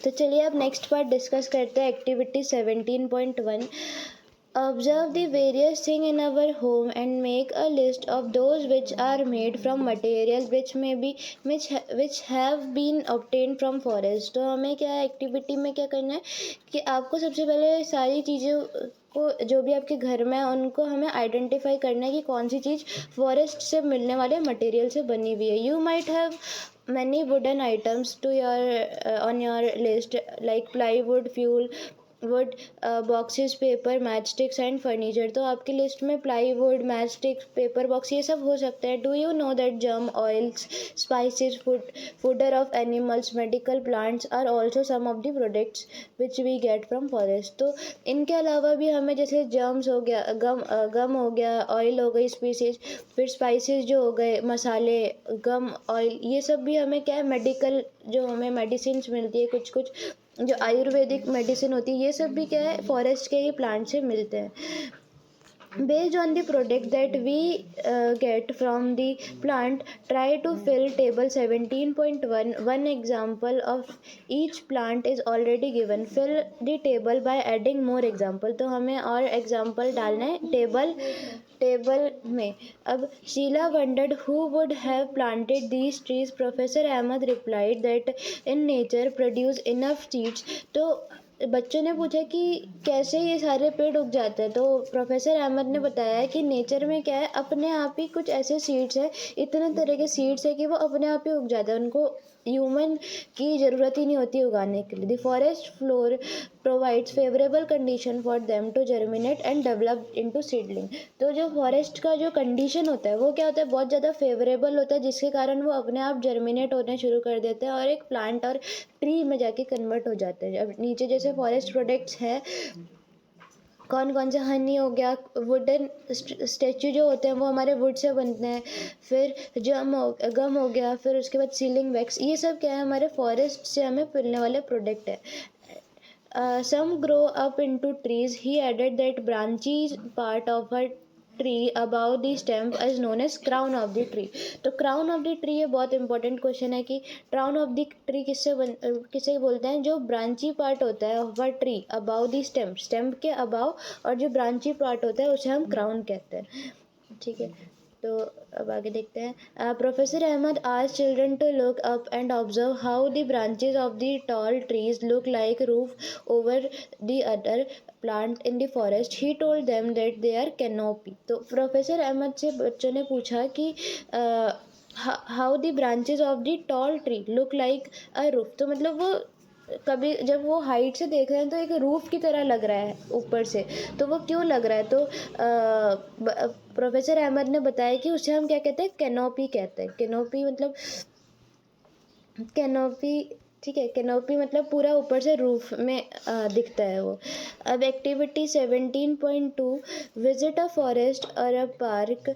तो चलिए अब नेक्स्ट पार्ट डिस्कस करते हैं, activity 17.1। Observe the various things in our home and make a list of those which are made from materials which have been obtained from forest। तो हमें क्या है, activity में क्या करना है कि आपको सबसे पहले सारी चीज़ों को जो भी आपके घर में है उनको हमें आइडेंटिफाई करना है कि कौन सी चीज़ फॉरेस्ट से मिलने वाले मटेरियल से बनी हुई है। You might have many wooden items to your on your list like plywood, fuel wood, boxes, paper, matchsticks and furniture. तो आपकी लिस्ट में प्लाईवुड, मैचस्टिक्स, पेपर बॉक्स ये सब हो सकते हैं। Do you know that gum, oils, spices, fodder of animals, medical plants are also some of the products which we get from forest. तो इनके अलावा भी हमें जैसे जम्स हो गया, गम हो गया, ऑयल हो गई स्पीसीज, फिर स्पाइसेस जो हो गए, मसाले, गम, ऑयल, ये सब भी हमें क्या है, मेडिकल जो हमें मेडिसिन मिलती है, कुछ कुछ जो आयुर्वेदिक मेडिसिन होती है, ये सब भी क्या है, फॉरेस्ट के ही प्लांट से मिलते हैं। Based on the product that we get from the plant, try to fill table 17.1। One example of each plant is already given। Fill the table by adding more example। तो हमें और example डालना है टेबल में। अब Sheela wondered who would have planted these trees। Professor Ahmad replied that in nature produce enough seeds। तो बच्चों ने पूछा कि कैसे ये सारे पेड़ उग जाते हैं। तो प्रोफेसर अहमद ने बताया कि नेचर में क्या है, अपने आप ही कुछ ऐसे सीड्स हैं, इतने तरह के सीड्स है कि वो अपने आप ही उग जाते हैं, उनको ह्यूमन की ज़रूरत ही नहीं होती उगाने के लिए। The forest floor provides favourable condition for them to germinate and develop into seedling. तो जो फॉरेस्ट का जो कंडीशन होता है वो क्या होता है, बहुत ज़्यादा फेवरेबल होता है, जिसके कारण वो अपने आप जर्मिनेट होने शुरू कर देते हैं और एक प्लांट और ट्री में जाके कन्वर्ट हो जाते हैं। अब नीचे जैसे फॉरेस्ट प्रोडक्ट्स हैं, कौन कौन से, हनी हो गया, वुडन स्टैचू जो होते हैं वो हमारे वुड से बनते हैं, फिर गम हो गया, फिर उसके बाद सीलिंग वैक्स, ये सब क्या है, हमारे फॉरेस्ट से हमें मिलने वाले प्रोडक्ट है। Some grow up into trees। He added that branches part of a tree above the stem is known as crown of the tree। तो crown of the tree ये बहुत इंपॉर्टेंट क्वेश्चन है कि crown of the tree किससे बोलते हैं, जो ब्रांची part होता है of a tree above the stem के above, और जो ब्रांची पार्ट होता है उसे हम crown कहते हैं। ठीक है, तो अब आगे देखते हैं। Professor Ahmad asked children to look up and observe how the branches of the tall trees look like roof over the other plant in the forest. He told them that they are canopy. तो professor Ahmad से बच्चों ने पूछा कि how the branches of the tall tree look like a roof. तो मतलब वो कभी जब वो हाइट से देख रहे हैं तो एक रूफ की तरह लग रहा है ऊपर से, तो वो क्यों लग रहा है, तो प्रोफेसर अहमद ने बताया कि उसे हम क्या कहते हैं, कैनोपी कहते हैं। कैनोपी मतलब कैनोपी, ठीक है, कैनोपी मतलब पूरा ऊपर से रूफ में दिखता है वो। अब एक्टिविटी 17.2, विजिट अ फॉरेस्ट और अ park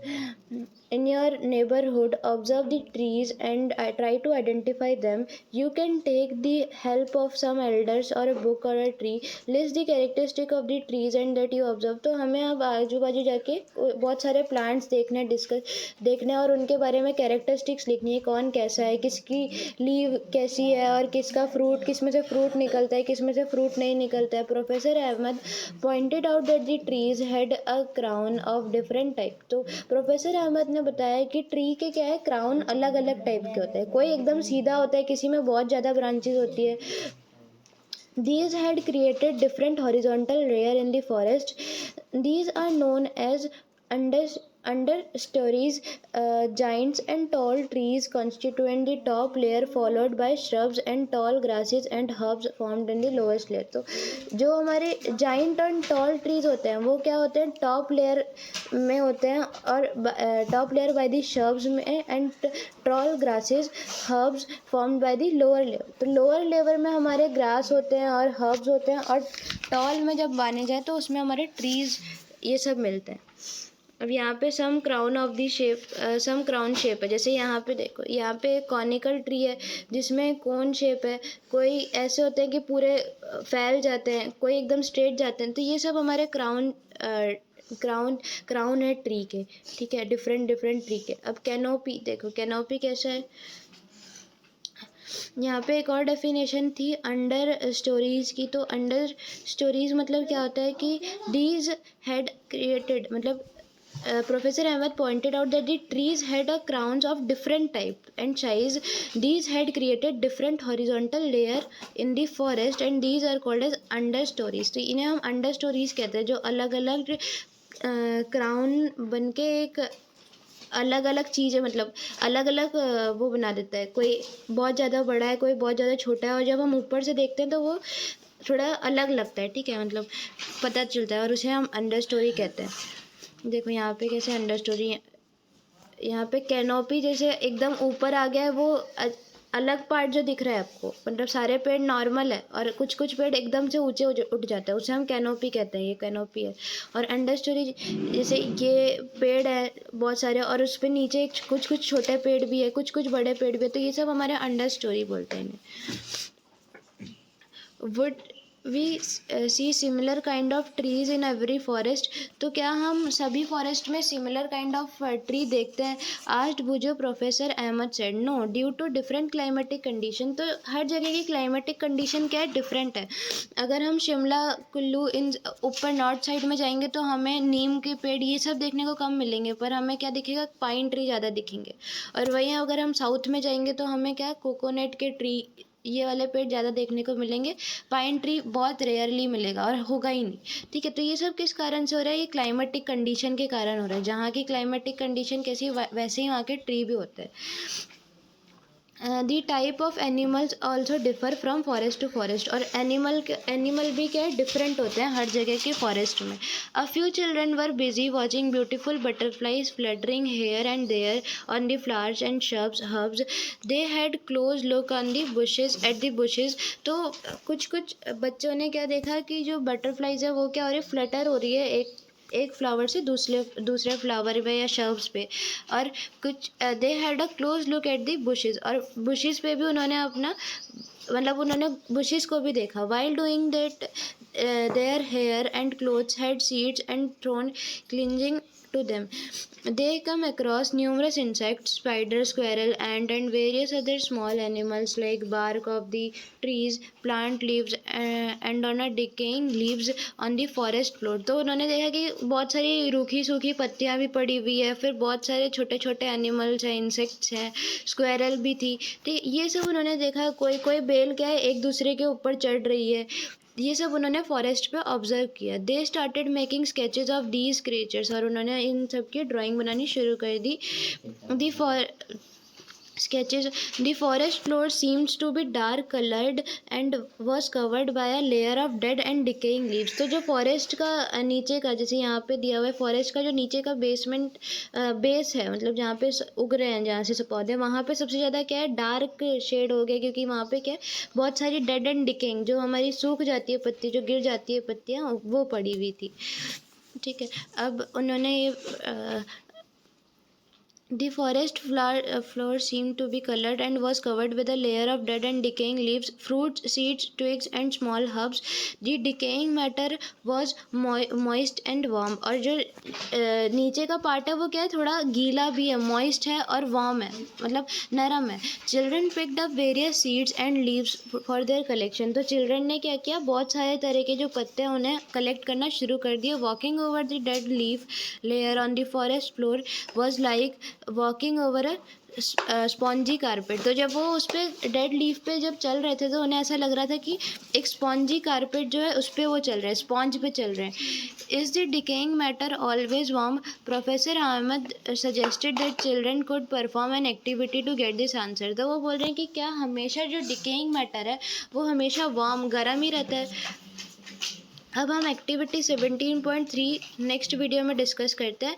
in your neighborhood, observe the trees and try to identify them। You can take the help of some elders or a book or a tree। list the characteristic of the trees and that you observe। तो हमें अब आजू बाजू जाके बहुत सारे plants देखने और उनके बारे में कैरेक्टरिस्टिक्स लिखनी है, कौन कैसा है, किसकी लीव कैसी है और किसका फ्रूट, किस में से फ्रूट निकलता है, किस में से फ्रूट नहीं निकलता है। Professor Ahmad pointed out that the trees had a crown of different type. तो प्रोफेसर अहमद ने बताया कि ट्री के क्या है, क्राउन अलग अलग टाइप के होते हैं, कोई एकदम सीधा होता है, किसी में बहुत ज़्यादा ब्रांचेस होती है। These had created different horizontal layer in the forest। These are known as understories। Giants and tall trees constituent the top layer, followed by shrubs and tall grasses and herbs formed in the lowest layer। तो जो हमारे giant और tall trees होते हैं वो क्या होते हैं, टॉप लेयर में होते हैं, और top layer by the shrubs में, and tall grasses herbs formed by the lower layer। तो लोअर लेवल में हमारे ग्रास होते हैं और हर्ब्स होते हैं, और टॉल में जब माने जाए तो उसमें हमारे ट्रीज ये सब मिलते हैं। अब यहाँ पे सम क्राउन शेप है, जैसे यहाँ पे देखो, यहाँ पे एक कॉनिकल ट्री है जिसमें कोन शेप है, कोई ऐसे होते हैं कि पूरे फैल जाते हैं, कोई एकदम स्ट्रेट जाते हैं। तो ये सब हमारे क्राउन है ट्री के, ठीक है, डिफरेंट ट्री के। अब कैनोपी देखो, कैनोपी कैसा है, यहाँ पे एक और डेफिनेशन थी अंडर स्टोरीज़ की। तो अंडर स्टोरीज़ मतलब क्या होता है कि दीज हैड क्रिएटेड, मतलब Professor Ahmed pointed out that the trees had a crowns of different type and size. These had created different horizontal layer in the forest and these are called as understories. तो इन्हें हम understories कहते हैं, जो अलग अलग crown बन के एक अलग अलग चीज़ें, मतलब अलग अलग वो बना देता है। कोई बहुत ज़्यादा बड़ा है, कोई बहुत ज़्यादा छोटा है, और जब हम ऊपर से देखते हैं तो वो थोड़ा अलग लगता है, ठीक है, मतलब पता चलता है, और उसे हम अंडर स्टोरी कहते हैं। देखो यहाँ पे कैसे अंडर स्टोरी, यहाँ पे कैनोपी जैसे एकदम ऊपर आ गया है, वो अलग पार्ट जो दिख रहा है आपको, मतलब सारे पेड़ नॉर्मल है और कुछ कुछ पेड़ एकदम से ऊंचे उठ जाते हैं, उसे हम कैनोपी कहते हैं, ये कैनोपी है। और अंडर स्टोरी जैसे ये पेड़ है बहुत सारे और उस पर नीचे कुछ कुछ छोटे पेड़ भी है, कुछ कुछ बड़े पेड़ भी है, तो ये सब हमारे अंडर स्टोरी बोलते हैं इन्हें। Would we see similar kind of trees in every forest, तो क्या हम सभी फॉरेस्ट में सिमिलर काइंड ऑफ ट्री देखते हैं? Asked Boojho professor Ahmad said no due to different climatic condition. तो हर जगह की क्लाइमेटिक कंडीशन क्या है, डिफरेंट है। अगर हम शिमला कुल्लू इन ऊपर नॉर्थ साइड में जाएंगे तो हमें नीम के पेड़ ये सब देखने को कम मिलेंगे, पर हमें क्या दिखेगा, पाइन ट्री ज़्यादा दिखेंगे। और वहीं अगर हम साउथ में जाएंगे तो हमें क्या, कोकोनट के ट्री, ये वाले पेड़ ज़्यादा देखने को मिलेंगे, पाइन ट्री बहुत रेयरली मिलेगा और होगा ही नहीं, ठीक है। तो ये सब किस कारण से हो रहा है, ये क्लाइमेटिक कंडीशन के कारण हो रहा है। जहाँ की क्लाइमेटिक कंडीशन कैसी वैसे ही वहाँ के ट्री भी होते हैं। The type of animals also differ from forest to forest, और एनिमल भी क्या है, डिफरेंट होते हैं हर जगह के फॉरेस्ट में। A few children were busy watching beautiful butterflies fluttering here and there on the flowers and shrubs herbs, they had close look on the bushes at the bushes. तो कुछ कुछ बच्चों ने क्या देखा कि जो बटरफ्लाइज है वो क्या हो रही है, फ्लटर हो रही है एक फ्लावर से दूसरे फ्लावर पे या शर्ब्स पे। और कुछ they had a close look at the bushes, और बुशेस पे भी उन्होंने अपना, मतलब उन्होंने बुशेस को भी देखा। While doing that their hair and clothes had seeds and thorn clinging to them. They come across numerous insects, spiders, squirrel, ant, and various other small animals like bark of the trees, plant leaves, and on a decaying leaves on the forest floor. तो उन्होंने देखा कि बहुत सारी रूखी सूखी पत्तियां भी पड़ी हुई है, फिर बहुत सारे छोटे छोटे एनिमल्स हैं, इंसेक्ट्स हैं, स्क्वायरल भी थी। तो ये सब उन्होंने देखा। कोई कोई बेल क्या है, एक दूसरे के ऊपर चढ़ रही है, ये सब उन्होंने फॉरेस्ट पे ऑब्जर्व किया। They started making sketches of these creatures, और उन्होंने इन सब की ड्राइंग बनानी शुरू कर दी। दी sketches. The forest floor seems to be dark colored and was covered by a layer of dead and decaying leaves. तो जो फॉरेस्ट का नीचे का, जैसे यहाँ पे दिया हुआ है, फॉरेस्ट का जो नीचे का बेस है, मतलब जहाँ पे उग रहे हैं, जहाँ से पौधे, वहाँ पे सबसे ज़्यादा क्या है, डार्क शेड हो गया, क्योंकि वहाँ पे क्या है, बहुत सारी डेड एंड डिकेइंग, जो हमारी सूख जाती है पत्ती, जो गिर जाती है पत्तियाँ, वो पड़ी हुई थी, ठीक है। अब उन्होंने ये the forest floor seemed to be colored and was covered with a layer of dead and decaying leaves, fruits, seeds, twigs and small herbs. The decaying matter was moist and warm. और जो नीचे का part है वो क्या है, थोड़ा गीला भी है, moist है और warm है, मतलब नरम है। Children picked up various seeds and leaves for their collection. तो children ने क्या किया, बहुत सारे तरह के जो पत्ते हैं उन्हें कलेक्ट करना शुरू कर दिया। Walking over the dead leaf layer on the forest floor was like walking over a spongy carpet. तो जब वो उस पर डेड लीफ पे जब चल रहे थे तो उन्हें ऐसा लग रहा था कि एक स्पॉन्जी कारपेट जो है उस पर वो चल रहे हैं, स्पॉन्ज पे चल रहे हैं। Is the decaying matter always warm? Professor Ahmad suggested that children could perform an activity to get this answer. तो वो बोल रहे हैं कि क्या हमेशा जो डिकेइंग मैटर है वो हमेशा वार्म, गर्म ही रहता है। अब हम एक्टिविटी 17.3 नेक्स्ट वीडियो में डिस्कस करते हैं।